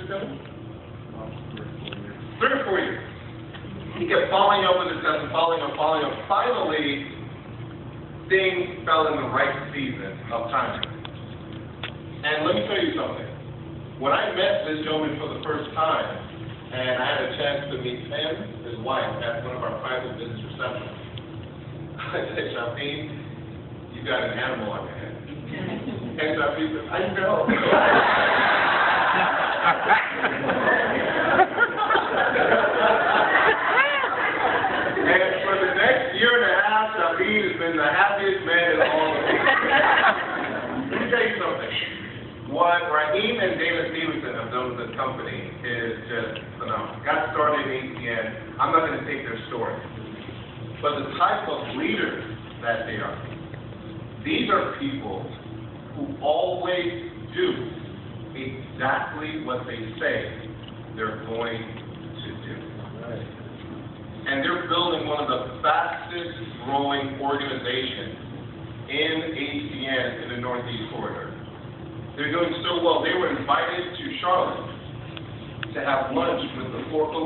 with him? 3 or 4 years. He kept following up with his cousin, following up. Finally, things fell in the right season of timing. And let me tell you something. When I met this gentleman for the first time, and I had a chance to meet him, his wife, at one of our private business receptions, I said, Raheem, you got an animal on your head. And Raheem said, I know. And for the next year and a half, Raheem has been the happiest man in all of it. Let me tell you something. What Raheem and Dana Stevenson have done with this company is just phenomenal. Got started in ATN. I'm not going to take their story. But the type of leaders that they are, these are people who always do exactly what they say they're going to do. Right. And they're building one of the fastest growing organizations in ATN in the Northeast corridor. They're doing so well. They were invited to Charlotte to have lunch with the two of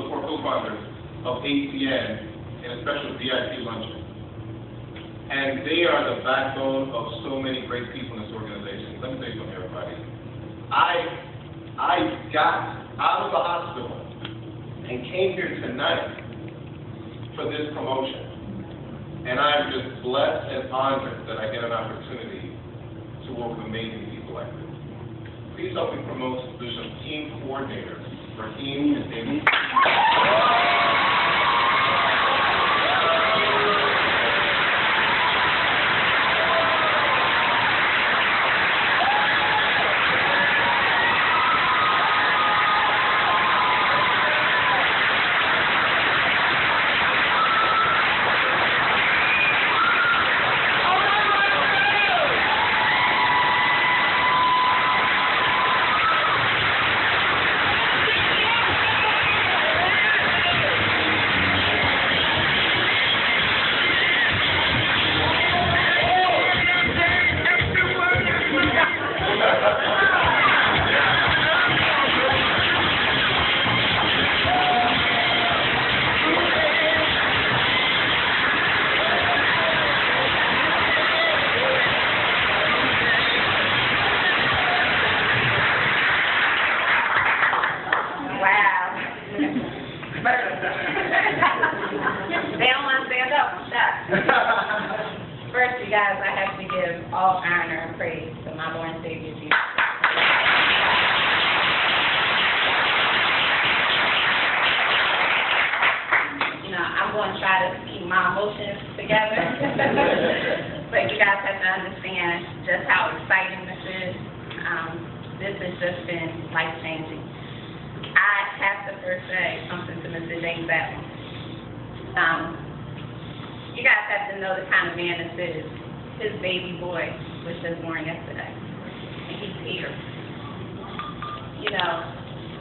the four co-founders of ATN in a special VIP luncheon. And they are the backbone of so many great people in this organization. Let me tell you something, everybody. I got out of the hospital and came here tonight for this promotion. And I'm just blessed and honored that I get an opportunity to work with amazing people like this. Please help me promote the position of team coordinator for Raheem and Dana. First, you guys, I have to give all honor and praise to my Lord and Savior, Jesus. You know, I'm going to try to keep my emotions together. But you guys have to understand just how exciting this is. This has just been life-changing. I have to first say something to Mr. James Adams. You guys have to know the kind of man this is. His baby boy was just born yesterday, and he's here. You know,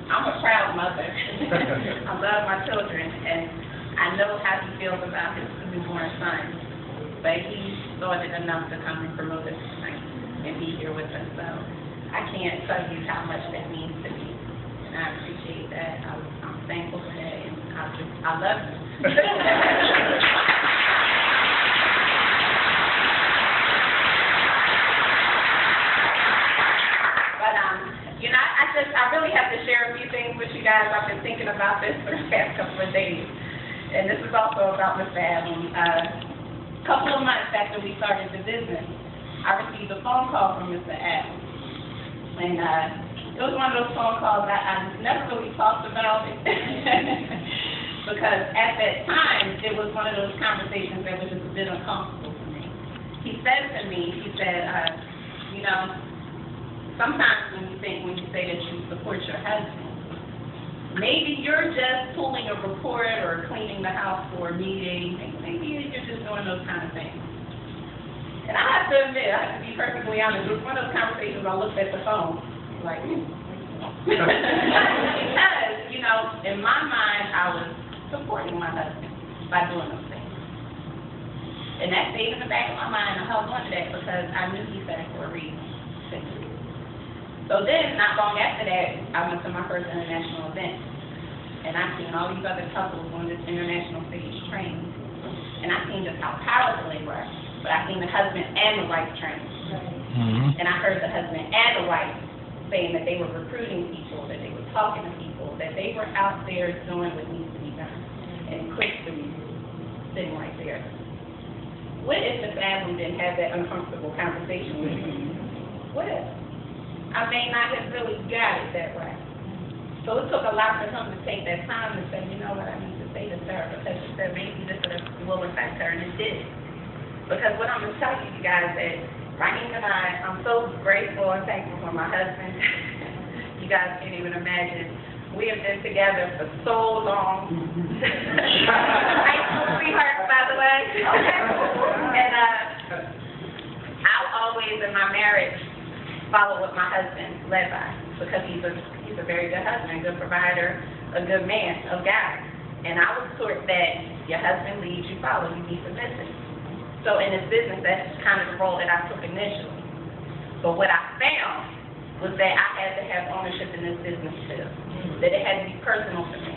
I'm a proud mother. I love my children, and I know how he feels about his newborn son. But he thought it enough to come and promote us tonight and be here with us. So I can't tell you how much that means to me, and I appreciate that. I'm thankful for that, and I love you. I really have to share a few things with you guys. I've been thinking about this for the past couple of days. And this is also about Mr. Adams. A couple of months after we started the business, I received a phone call from Mr. Adams. And it was one of those phone calls that I never really talked about it. Because at that time, it was one of those conversations that was just a bit uncomfortable for me. He said to me, you know, sometimes when you say that you support your husband, maybe you're just pulling a report or cleaning the house for a meeting, maybe you're just doing those kind of things. And I have to admit, I have to be perfectly honest, it was one of those conversations I looked at the phone, like, because, you know, in my mind, I was supporting my husband by doing those things. And that stayed in the back of my mind, I held on to that because I knew he said it for a reason. So then, not long after that, I went to my first international event. And I seen all these other couples on this international stage training. And I seen just how powerful they were. But I seen the husband and the wife training. And I heard the husband and the wife saying that they were recruiting people, that they were talking to people, that they were out there doing what needs to be done. And Chris was sitting right there. What if the family didn't have that uncomfortable conversation with you? What if? I may not have really got it that way. So it took a lot for him to take that time to say, you know what, I need to say this to her, because she said maybe this will affect her, and it did. Because what I'm going to tell you guys is, Raheem and I'm so grateful and thankful for my husband. You guys can't even imagine. We have been together for so long. High school sweethearts, by the way. And I'll always, in my marriage, follow what my husband led by, because he's a very good husband, a good provider, a good man, a guy. And I was taught that your husband leads, you follow, you be submissive. So in this business, that's kind of the role that I took initially. But what I found was that I had to have ownership in this business too. That it had to be personal for me.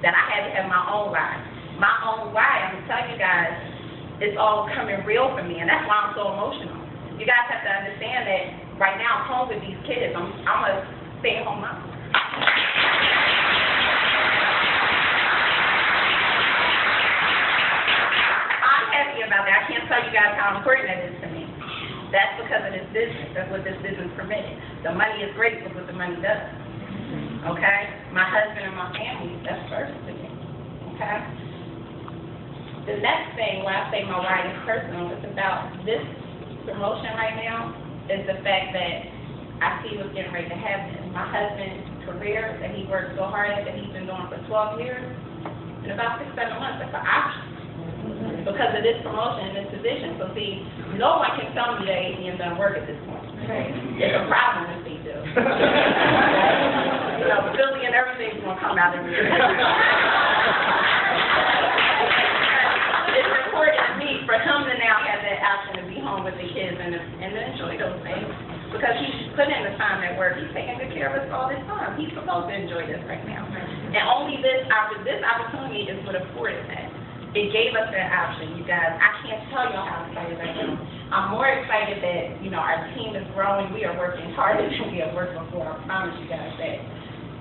That I had to have my own why. My own why, I'm going to tell you guys, it's all coming real for me, and that's why I'm so emotional. You guys have to understand that right now I'm home with these kids. I'm a stay-at-home mom. I'm happy about that. I can't tell you guys how important that is to me. That's because of this business. That's what this business permitted. The money is great, but what the money does. Okay? My husband and my family, that's first to me. Okay? The next thing, when I say my why is personal, it's about this promotion right now, is the fact that I see what's getting ready to happen. My husband's career that he worked so hard at, that he's been doing for 12 years, in about 6-7 months, that's an option. Because of this promotion and this position. So see, no one can tell me that ATM doesn't work at this point. It's a problem if they do. You know, Billy and everything's going to come out of here. It's important to me for him to now have that option to be home with the kids and to enjoy those things. Because he's put in the time at work. He's taking good care of us all this time. He's supposed to enjoy this right now. And only this opportunity is what afforded that. It gave us that option, you guys. I can't tell y'all how excited I am. I'm more excited that, you know, our team is growing. We are working harder than we have worked before. I promise you guys that.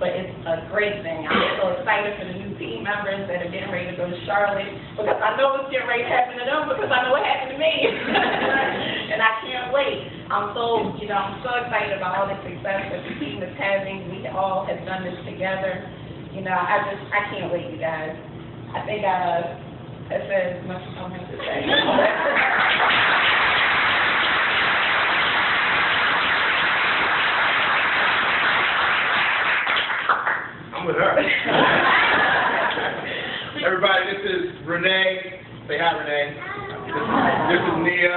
But it's a great thing. I'm so excited for the new team members that are getting ready to go to Charlotte, because I know it's getting ready to happen to them, because I know what happened to me. And I can't wait. I'm so excited about all the success that the team is having. We all have done this together. You know, I can't wait, you guys. I think I said as much as I meant to say. With her. Everybody, this is Renee. Say hi, Renee. This is Nia.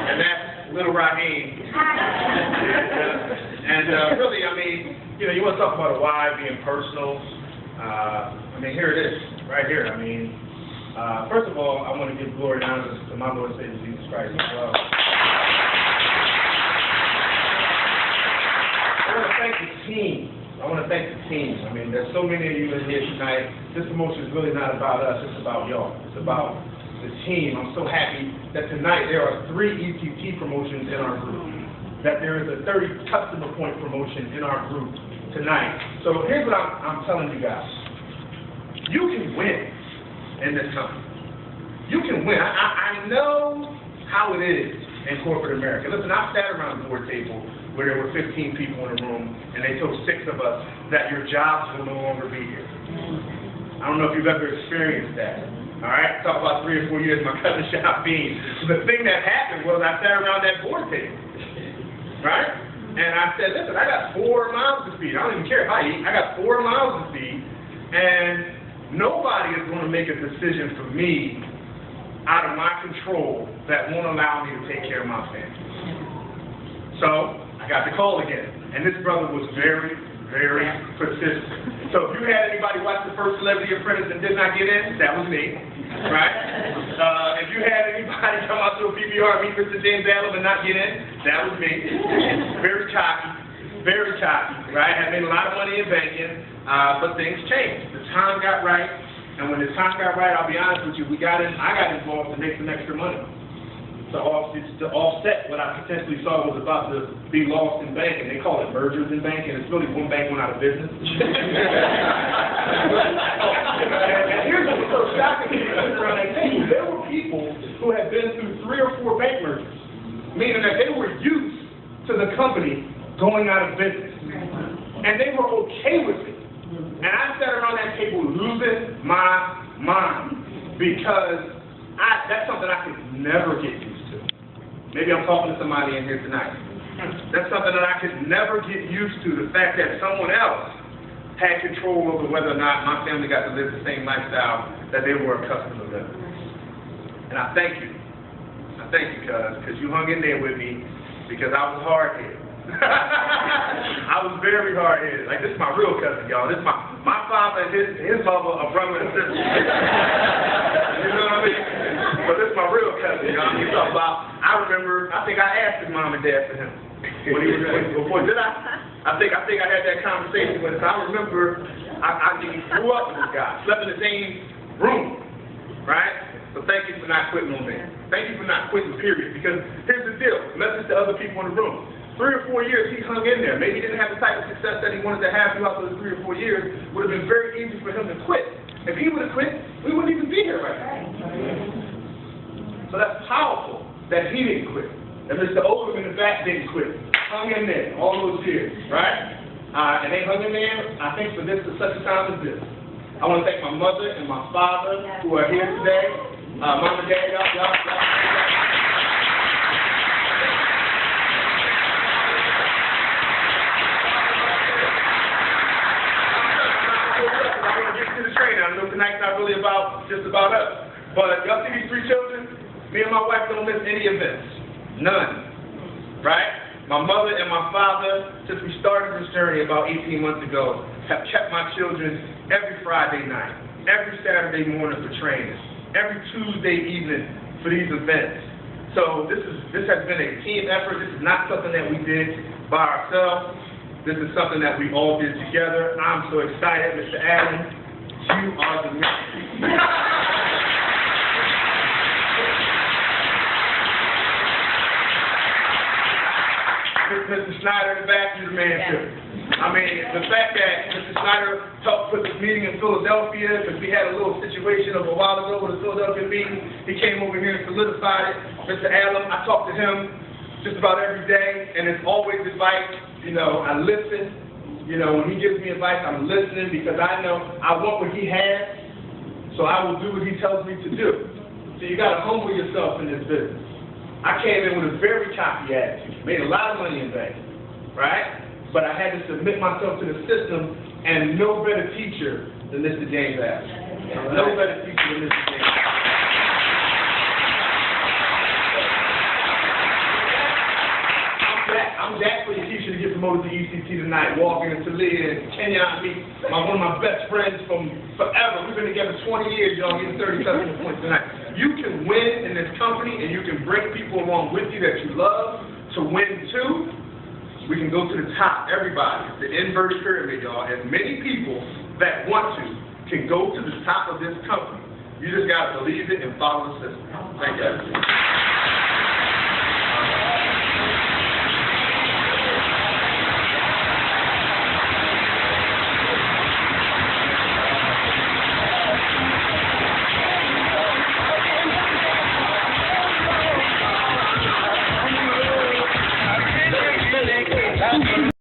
And that's little Raheem. And really, I mean, you know, you want to talk about a why being personal. I mean, here it is, right here. I mean, first of all, I want to give glory and honor to my Lord and Savior Jesus Christ as well. I want to thank the team. I want to thank the team. I mean, there's so many of you in here tonight. This promotion is really not about us. It's about y'all. It's about the team. I'm so happy that tonight there are 3 ETT promotions in our group, that there is a 30 customer point promotion in our group tonight. So here's what I'm telling you guys. You can win in this company. You can win. I know how it is in corporate America. Listen, I sat around the board table where there were 15 people in the room, and they told 6 of us that your jobs will no longer be here. I don't know if you've ever experienced that. All right? Talk about 3 or 4 years, my cousin shot beans. So the thing that happened was I sat around that board table, right? And I said, listen, I got 4 miles to feed. I don't even care if I eat. I got 4 miles to feed, and nobody is going to make a decision for me out of my control that won't allow me to take care of my family. So I got the call again, and this brother was very, very persistent. So if you had anybody watch the first Celebrity Apprentice and did not get in, that was me, right? If you had anybody come out to a PBR and meet Mr. James Allen and not get in, that was me. Very cocky. very choppy, right? Had made a lot of money in banking, but things changed. The time got right, and when the time got right, I'll be honest with you, I got involved to make some extra money to offset what I potentially saw was about to be lost in banking. They call it mergers in banking. It's really one bank went out of business. And here's what was so shocking to me around that table. There were people who had been through 3 or 4 bank mergers, meaning that they were used to the company going out of business. And they were okay with it. And I sat around that table losing my mind because that's something I could never get used to. Maybe I'm talking to somebody in here tonight. That's something that I could never get used to, the fact that someone else had control over whether or not my family got to live the same lifestyle that they were accustomed to living. And I thank you. I thank you, because you hung in there with me, because I was hard-headed. I was very hard-headed. Like, this is my real cousin, y'all. This is my father and his mother are brother and sister. You know what I mean? But this is my real cousin, y'all. You talk about, I remember, I think I asked his mom and dad for him. When he was, before, did I? I think I had that conversation with him. I remember I grew up with this guy, slept in the same room, right? So thank you for not quitting on me. Thank you for not quitting, period. Because here's the deal, message to other people in the room. 3 or 4 years, he hung in there. Maybe he didn't have the type of success that he wanted to have throughout those 3 or 4 years. Would have been very easy for him to quit. If he would have quit, we wouldn't even be here right now. So that's powerful that he didn't quit. And Mr. Oldham in the back didn't quit. Hung in there all those years, right? And they hung in there, I think, for such a time as this. I want to thank my mother and my father who are here today. Mom and Dad, y'all. I know tonight's not really just about us. But y'all see these 3 children? Me and my wife don't miss any events. None. Right? My mother and my father, since we started this journey about 18 months ago, have kept my children every Friday night, every Saturday morning for training, every Tuesday evening for these events. So this has been a team effort. This is not something that we did by ourselves. This is something that we all did together. I'm so excited, Mr. Adams. You are the man. Mr. Snyder in the back, you're the man too. I mean, the fact that Mr. Snyder helped put this meeting in Philadelphia, because we had a little situation of a while ago with a Philadelphia meeting, he came over here and solidified it. Mr. Allen, I talk to him just about every day, and it's always advice. You know, I listen. You know, when he gives me advice, I'm listening, because I know I want what he has, so I will do what he tells me to do. So you got to humble yourself in this business. I came in with a very choppy attitude, made a lot of money in banking, right? But I had to submit myself to the system, and no better teacher than Mr. James Adams. No better teacher than Mr. James Adams. I'm actually a teacher to get promoted to ECT tonight, walking into Talia and Kenyon meet one of my best friends from forever. We've been together 20 years, y'all, getting 30 customer points tonight. You can win in this company, and you can bring people along with you that you love to win too. We can go to the top, everybody. It's the inverted pyramid, y'all. As many people that want to can go to the top of this company. You just got to believe it and follow the system. Thank you.